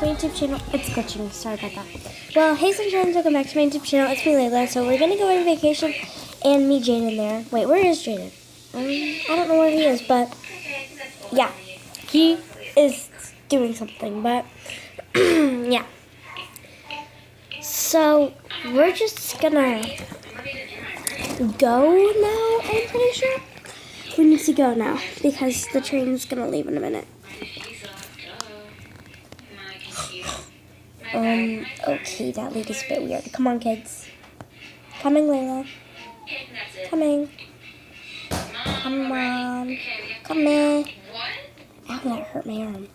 to my YouTube channel. It's glitching, sorry about that. Well, hey sunshines, welcome back to my YouTube channel. It's me, Layla. So we're gonna go on vacation and meet Jaden there. Wait, where is Jaden? I don't know where he is, but yeah, he is doing something, but yeah. So we're just gonna go now, I'm pretty sure. We need to go now because the train's gonna leave in a minute. Okay, that lady's a bit weird. Come on, kids. Coming, Layla. Coming. Come on. Come here. Ow, that hurt my arm.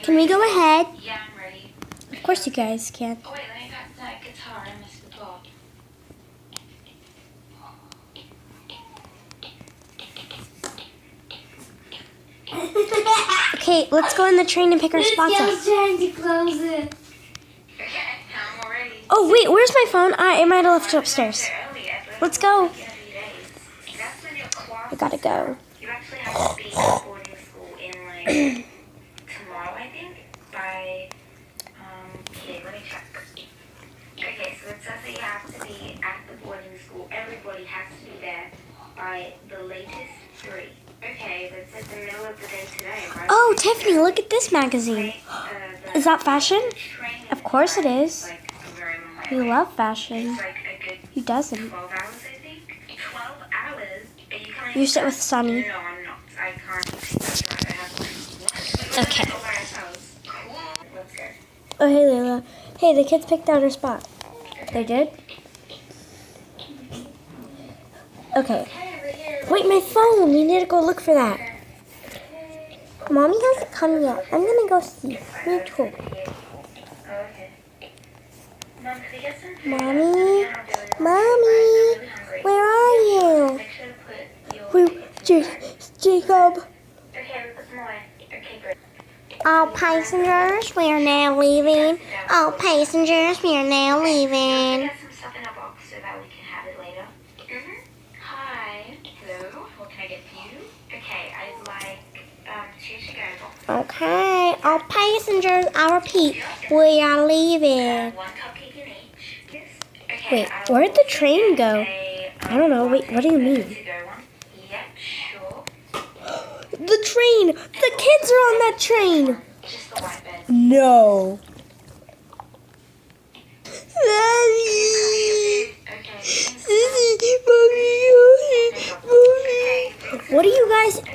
Can we go ahead? Yeah, I'm ready. Of course you guys can. Oh, wait, let me grab that guitar. I missed the guitar. Okay, let's go in the train and pick our spots up. Trying to close it. Okay, I'm ready. Oh, wait, where's my phone? I might have left it upstairs. Let's go. I gotta go. You actually have to be in boarding school in, like, tomorrow, I think, by, okay, let me check. Okay, so it says that you have to be at the boarding school. Everybody has to be there by the latest 3. Okay, that's at the middle of the day today, right? Oh, Tiffany, look at this magazine. Is that fashion? Of course it is. Like, a very long way. We love fashion. It's like a good Who doesn't? 12 hours, I think. 12 hours? Are you coming? You sit with Sunny. No, I'm not. I can't take that drive. I have Okay. to. Cool. Let's go. Oh, hey, Layla. Hey, the kids picked out our spot. They did? Okay. Wait, my phone. We need to go look for that. Mommy hasn't come yet. I'm gonna go see. Me too. Oh, okay. Mom, can we get some food? Mommy? Mommy? Where are you? Make sure to put your... Jacob. Okay, we put some away. Okay, great. All passengers, we are now leaving. All passengers, we are now leaving. Get some stuff in a box so that we can have it later. Hi. Hello. What can I get for you? Okay, I'd like 2 to-go boxes. Okay, all passengers, I repeat, we are leaving. 1 cupcake in each. Yes. Okay, Wait, where'd the train go? I don't know. Wait, what do you mean? Yep, sure. The train! The kids are on that train! Just the white bed. No.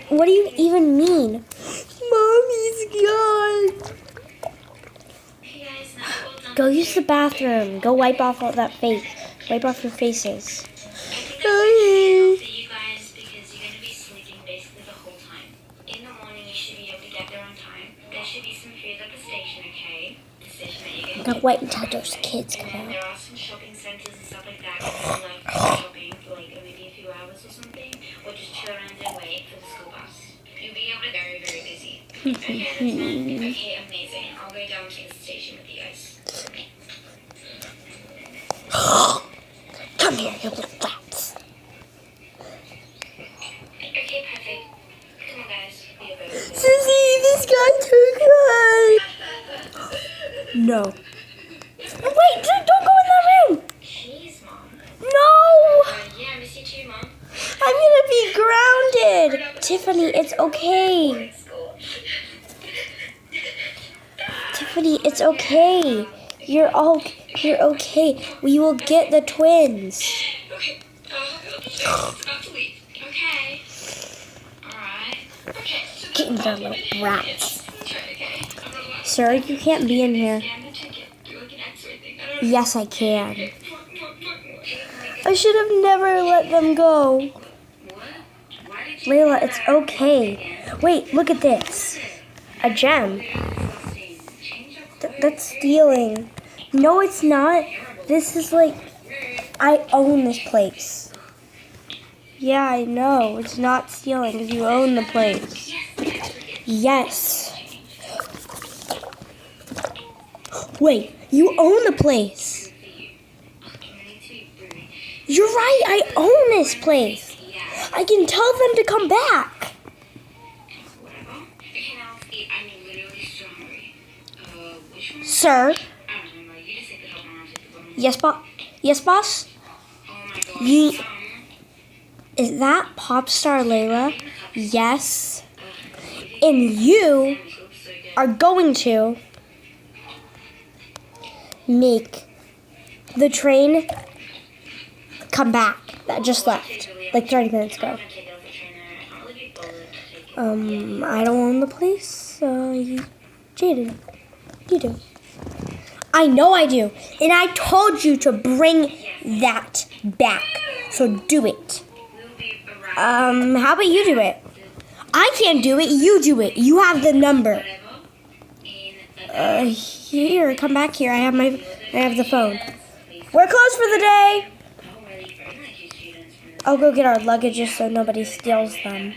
What do you even mean? Mommy's gone. Hey guys, now all done. Go use the bathroom. Go wipe off all that face. Wipe off your faces. For you guys, because you're going to be sleeping basically the whole time. In the morning, you should be able to get there on time. There should be some food at the station, okay? The station that you're going Gotta wait until those kids And come then out. there are some shopping centers and stuff like that. If you like to go shopping for like maybe a few hours or something, or just chill around and wait for the school bus. You'll be able to very, very busy. Okay, that's fine. Okay, amazing. I'll go down to the station with you guys. Come here, you little rats. Okay, perfect. Come on, guys. Be a better. Sissy, this guy took us. No. Wait, don't go in that room. Jeez, Mom. No. Yeah, I miss you too, Mom. I'm gonna be grounded. Tiffany, it's okay. Tiffany, it's okay. You're okay. We will get the twins. Okay. It's about to leave. Okay. Alright. Okay. Get in there, little rats. Okay. Sir, you can't be in here. Scan the ticket. Do like an X-ray thing. I don't know. Yes, I can. I should have never let them go. What? Why did you Layla, it's okay. Wait, look at this. A gem. That's stealing. No, it's not. This is like, I own this place. Yeah, I know. It's not stealing because you own the place. Yes. Wait, you own the place. You're right, I own this place. I can tell them to come back. Sir? Yes, Yes, boss? You... Is that pop star Layla? Yes. And you are going to make the train come back that just left, like 30 minutes ago. I don't own the place. Jaden, you do. I know I do. And I told you to bring that back. So do it. How about you do it? I can't do it. You do it. You have the number. Here, come back here. I have the phone. We're closed for the day. I'll go get our luggages so nobody steals them.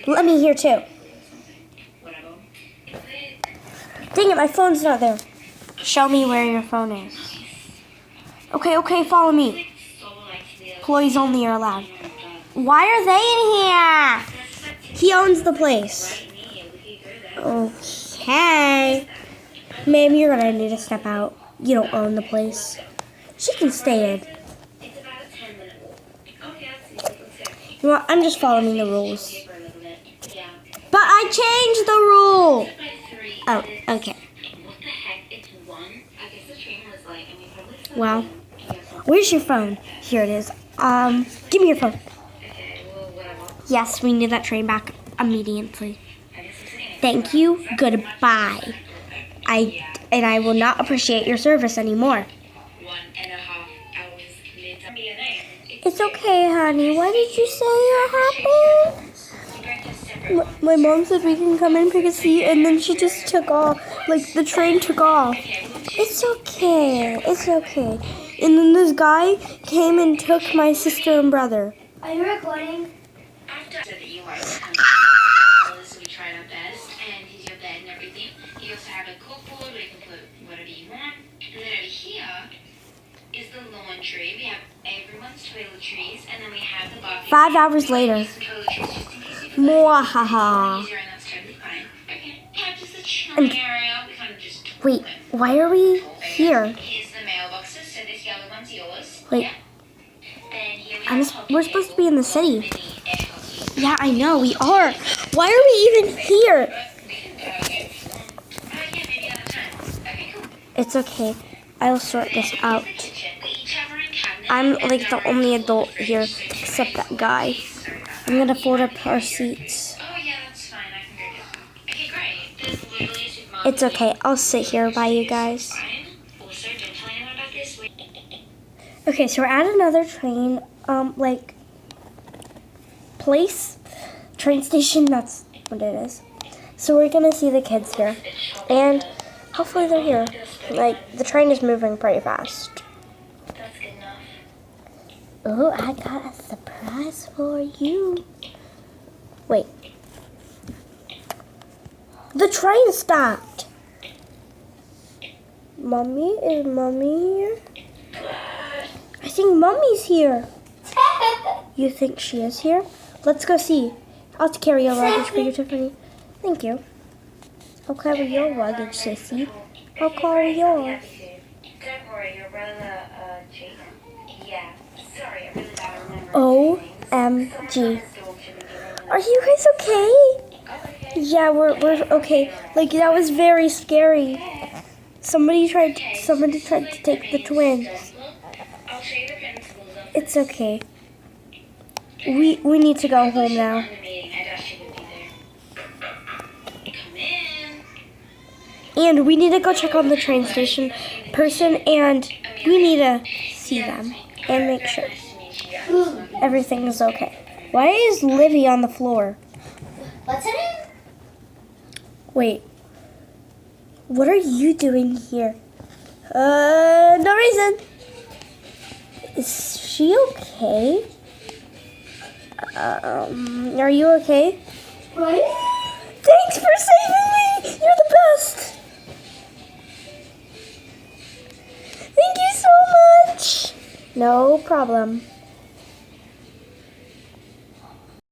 Let me hear too. Dang it, my phone's not there. Show me where your phone is. Okay, follow me. Employees only are allowed. Why are they in here? He owns the place. Okay. Ma'am, you're gonna need to step out. You don't own the place. She can stay in. Well, I'm just following the rules. But I changed the rule. Oh, okay. Well, where's your phone? Here it is. Give me your phone. Yes, we need that train back immediately. Thank you. Goodbye. I will not appreciate your service anymore. It's okay, honey. Why did you say you're happy? My mom said we can come and pick a seat, and then she just took off. Like, the train took off. It's okay. It's okay. And then this guy came and took my sister and brother. Are you recording? After that you are so we tried our best, and here's your bed and everything. You also have a cookboard where you can put whatever you want. And then over here is the laundry. We have everyone's toiletries, and then we have the bathroom. 5 hours later. Mwahaha. Wait, why are we here? Here's the mailboxes, so this yellow one's yours. Wait. We're supposed to be in the city. Yeah, I know, we are. Why are we even here? It's okay. I'll sort this out. I'm like the only adult here except that guy. I'm gonna fold up our seats. Oh yeah, that's fine. I can go get them. Okay, great. There's literally a supermarket. It's okay. I'll sit here by you guys. Also, don't tell anyone about this. Okay, so we're at another train, place, train station. That's what it is. So we're gonna see the kids here, and hopefully they're here. Like, the train is moving pretty fast. That's good enough. Oh, I got a surprise for you. Wait. The train stopped. Mommy? Is Mommy here? I think Mommy's here. You think she is here? Let's go see. I'll carry your luggage for you, Tiffany. Thank you. I'll carry your luggage, Sissy. I'll carry yours. Don't worry, your brother, Jason? Yeah. Sorry, I really don't remember. OMG. Are you guys okay? Yeah, we're okay. Like, that was very scary. Somebody tried to take the twins. I'll show you the principal's office. It's okay. We need to go home now. The meeting, I doubt she would be there. Come in. And we need to go check on the train station person, and we need to see them and make sure everything is okay. Why is Livy on the floor? What's her name? Wait. What are you doing here? No reason. Is she okay? Are you okay? What? Thanks for saving me! You're the best! Thank you so much! No problem.